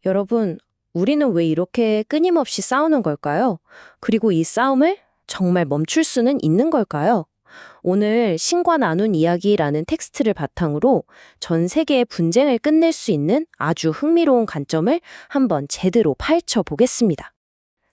여러분, 우리는 왜 이렇게 끊임없이 싸우는 걸까요? 그리고 이 싸움을 정말 멈출 수는 있는 걸까요? 오늘 신과 나눈 이야기라는 텍스트를 바탕으로 전 세계의 분쟁을 끝낼 수 있는 아주 흥미로운 관점을 한번 제대로 파헤쳐 보겠습니다.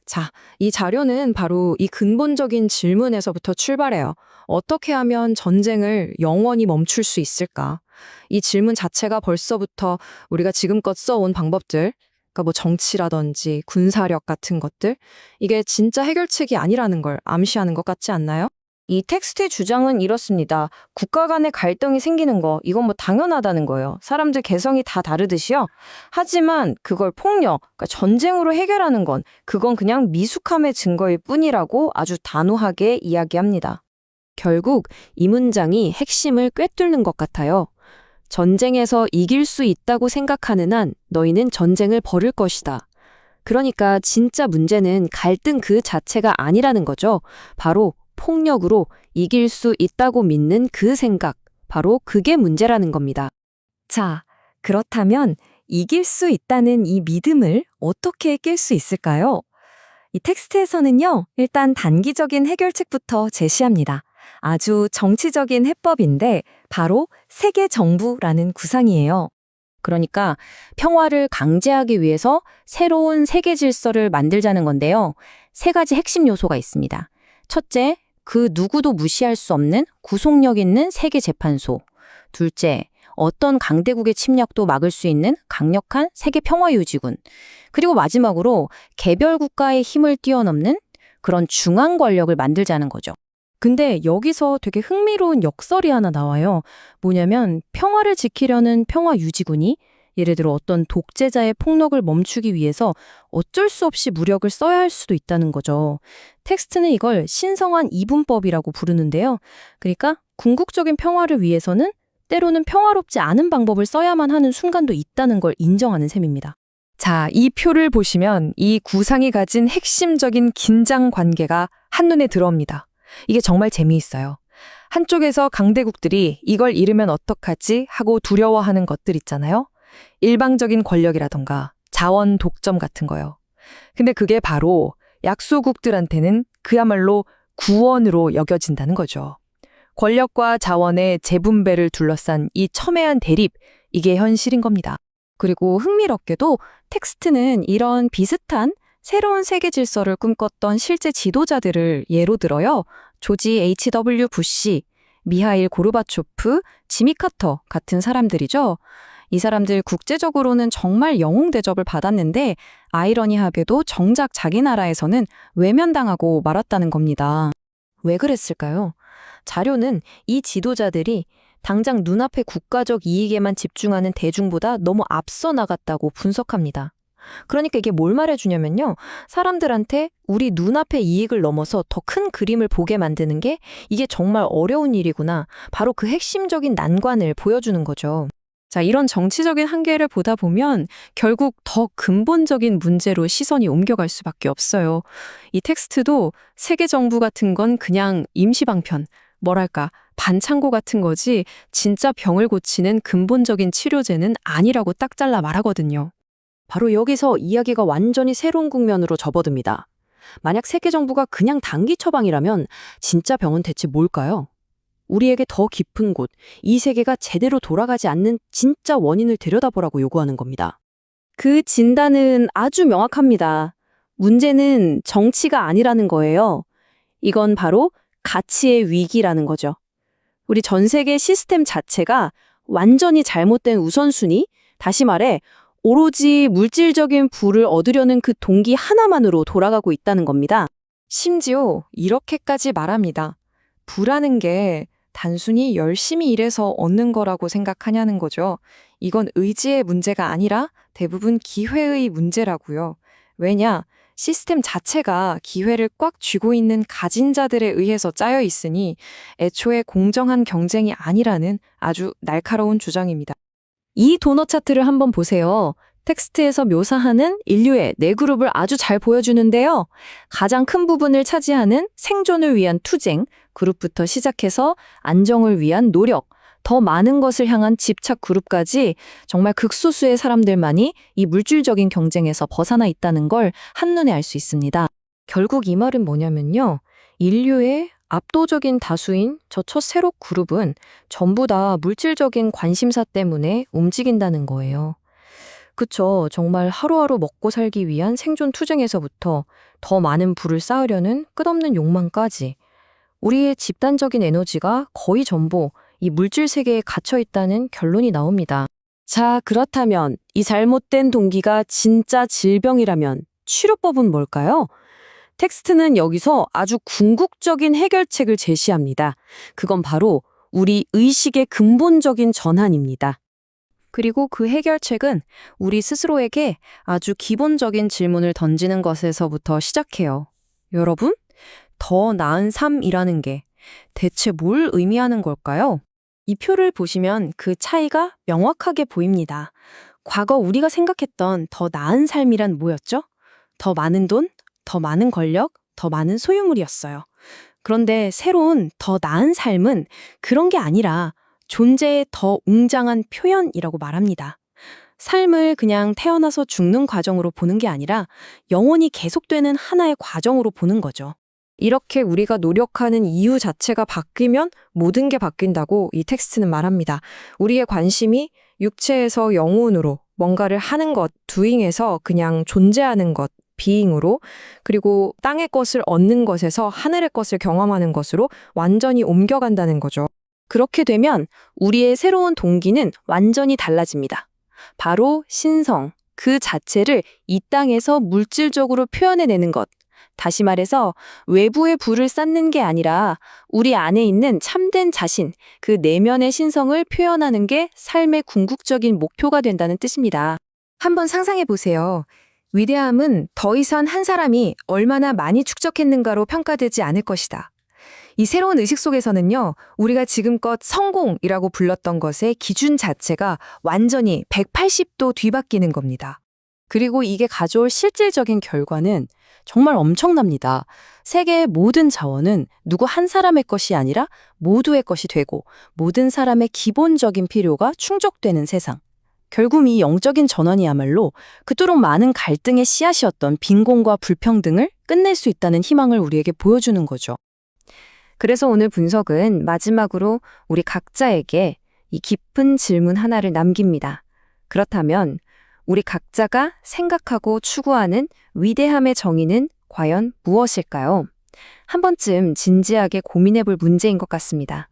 자, 이 자료는 바로 이 근본적인 질문에서부터 출발해요. 어떻게 하면 전쟁을 영원히 멈출 수 있을까? 이 질문 자체가 벌써부터 우리가 지금껏 써온 방법들, 그러니까 뭐 정치라든지 군사력 같은 것들, 이게 진짜 해결책이 아니라는 걸 암시하는 것 같지 않나요? 이 텍스트의 주장은 이렇습니다. 국가 간의 갈등이 생기는 거, 이건 뭐 당연하다는 거예요. 사람들 개성이 다 다르듯이요. 하지만 그걸 폭력, 그러니까 전쟁으로 해결하는 건 그건 그냥 미숙함의 증거일 뿐이라고 아주 단호하게 이야기합니다. 결국 이 문장이 핵심을 꿰뚫는 것 같아요. 전쟁에서 이길 수 있다고 생각하는 한 너희는 전쟁을 벌일 것이다. 그러니까 진짜 문제는 갈등 그 자체가 아니라는 거죠. 바로 폭력으로 이길 수 있다고 믿는 그 생각, 바로 그게 문제라는 겁니다. 자, 그렇다면 이길 수 있다는 이 믿음을 어떻게 깰 수 있을까요? 이 텍스트에서는요, 일단 단기적인 해결책부터 제시합니다. 아주 정치적인 해법인데 바로 세계 정부라는 구상이에요. 그러니까 평화를 강제하기 위해서 새로운 세계 질서를 만들자는 건데요. 세 가지 핵심 요소가 있습니다. 첫째, 그 누구도 무시할 수 없는 구속력 있는 세계 재판소. 둘째, 어떤 강대국의 침략도 막을 수 있는 강력한 세계 평화유지군. 그리고 마지막으로 개별 국가의 힘을 뛰어넘는 그런 중앙 권력을 만들자는 거죠. 근데 여기서 되게 흥미로운 역설이 하나 나와요. 뭐냐면 평화를 지키려는 평화유지군이 예를 들어 어떤 독재자의 폭력을 멈추기 위해서 어쩔 수 없이 무력을 써야 할 수도 있다는 거죠. 텍스트는 이걸 신성한 이분법이라고 부르는데요. 그러니까 궁극적인 평화를 위해서는 때로는 평화롭지 않은 방법을 써야만 하는 순간도 있다는 걸 인정하는 셈입니다. 자, 이 표를 보시면 이 구상이 가진 핵심적인 긴장 관계가 한눈에 들어옵니다. 이게 정말 재미있어요. 한쪽에서 강대국들이 이걸 잃으면 어떡하지 하고 두려워하는 것들 있잖아요. 일방적인 권력이라던가 자원 독점 같은 거요. 근데 그게 바로 약소국들한테는 그야말로 구원으로 여겨진다는 거죠. 권력과 자원의 재분배를 둘러싼 이 첨예한 대립, 이게 현실인 겁니다. 그리고 흥미롭게도 텍스트는 이런 비슷한 새로운 세계 질서를 꿈꿨던 실제 지도자들을 예로 들어요. 조지 H.W. 부시, 미하일 고르바초프, 지미 카터 같은 사람들이죠. 이 사람들 국제적으로는 정말 영웅 대접을 받았는데 아이러니하게도 정작 자기 나라에서는 외면당하고 말았다는 겁니다. 왜 그랬을까요? 자료는 이 지도자들이 당장 눈앞의 국가적 이익에만 집중하는 대중보다 너무 앞서 나갔다고 분석합니다. 그러니까 이게 뭘 말해주냐면요. 사람들한테 우리 눈앞의 이익을 넘어서 더 큰 그림을 보게 만드는 게 이게 정말 어려운 일이구나. 바로 그 핵심적인 난관을 보여주는 거죠. 자, 이런 정치적인 한계를 보다 보면 결국 더 근본적인 문제로 시선이 옮겨갈 수밖에 없어요. 이 텍스트도 세계 정부 같은 건 그냥 임시방편, 뭐랄까, 반창고 같은 거지 진짜 병을 고치는 근본적인 치료제는 아니라고 딱 잘라 말하거든요. 바로 여기서 이야기가 완전히 새로운 국면으로 접어듭니다. 만약 세계 정부가 그냥 단기 처방이라면 진짜 병은 대체 뭘까요? 우리에게 더 깊은 곳, 이 세계가 제대로 돌아가지 않는 진짜 원인을 들여다보라고 요구하는 겁니다. 그 진단은 아주 명확합니다. 문제는 정치가 아니라는 거예요. 이건 바로 가치의 위기라는 거죠. 우리 전 세계 시스템 자체가 완전히 잘못된 우선순위, 다시 말해 오로지 물질적인 부를 얻으려는 그 동기 하나만으로 돌아가고 있다는 겁니다. 심지어 이렇게까지 말합니다. 부라는 게 단순히 열심히 일해서 얻는 거라고 생각하냐는 거죠. 이건 의지의 문제가 아니라 대부분 기회의 문제라고요. 왜냐? 시스템 자체가 기회를 꽉 쥐고 있는 가진 자들에 의해서 짜여 있으니 애초에 공정한 경쟁이 아니라는 아주 날카로운 주장입니다. 이 도넛 차트를 한번 보세요. 텍스트에서 묘사하는 인류의 네 그룹을 아주 잘 보여주는데요. 가장 큰 부분을 차지하는 생존을 위한 투쟁, 그룹부터 시작해서 안정을 위한 노력, 더 많은 것을 향한 집착 그룹까지 정말 극소수의 사람들만이 이 물질적인 경쟁에서 벗어나 있다는 걸 한눈에 알 수 있습니다. 결국 이 말은 뭐냐면요. 인류의 압도적인 다수인 저 첫 세력 그룹은 전부 다 물질적인 관심사 때문에 움직인다는 거예요. 그쵸. 정말 하루하루 먹고 살기 위한 생존 투쟁에서부터 더 많은 부를 쌓으려는 끝없는 욕망까지 우리의 집단적인 에너지가 거의 전부 이 물질 세계에 갇혀 있다는 결론이 나옵니다. 자, 그렇다면 이 잘못된 동기가 진짜 질병이라면 치료법은 뭘까요? 텍스트는 여기서 아주 궁극적인 해결책을 제시합니다. 그건 바로 우리 의식의 근본적인 전환입니다. 그리고 그 해결책은 우리 스스로에게 아주 기본적인 질문을 던지는 것에서부터 시작해요. 여러분, 더 나은 삶이라는 게 대체 뭘 의미하는 걸까요? 이 표를 보시면 그 차이가 명확하게 보입니다. 과거 우리가 생각했던 더 나은 삶이란 뭐였죠? 더 많은 돈, 더 많은 권력, 더 많은 소유물이었어요. 그런데 새로운 더 나은 삶은 그런 게 아니라 존재의 더 웅장한 표현이라고 말합니다. 삶을 그냥 태어나서 죽는 과정으로 보는 게 아니라 영원히 계속되는 하나의 과정으로 보는 거죠. 이렇게 우리가 노력하는 이유 자체가 바뀌면 모든 게 바뀐다고 이 텍스트는 말합니다. 우리의 관심이 육체에서 영혼으로 뭔가를 하는 것, doing에서 그냥 존재하는 것, being으로, 그리고 땅의 것을 얻는 것에서 하늘의 것을 경험하는 것으로 완전히 옮겨간다는 거죠. 그렇게 되면 우리의 새로운 동기는 완전히 달라집니다. 바로 신성, 그 자체를 이 땅에서 물질적으로 표현해내는 것. 다시 말해서 외부의 불을 쌓는 게 아니라 우리 안에 있는 참된 자신, 그 내면의 신성을 표현하는 게 삶의 궁극적인 목표가 된다는 뜻입니다. 한번 상상해 보세요. 위대함은 더 이상 한 사람이 얼마나 많이 축적했는가로 평가되지 않을 것이다. 이 새로운 의식 속에서는요, 우리가 지금껏 성공이라고 불렀던 것의 기준 자체가 완전히 180도 뒤바뀌는 겁니다. 그리고 이게 가져올 실질적인 결과는 정말 엄청납니다. 세계의 모든 자원은 누구 한 사람의 것이 아니라 모두의 것이 되고 모든 사람의 기본적인 필요가 충족되는 세상. 결국 이 영적인 전환이야말로 그토록 많은 갈등의 씨앗이었던 빈곤과 불평등을 끝낼 수 있다는 희망을 우리에게 보여주는 거죠. 그래서 오늘 분석은 마지막으로 우리 각자에게 이 깊은 질문 하나를 남깁니다. 그렇다면 우리 각자가 생각하고 추구하는 위대함의 정의는 과연 무엇일까요? 한 번쯤 진지하게 고민해 볼 문제인 것 같습니다.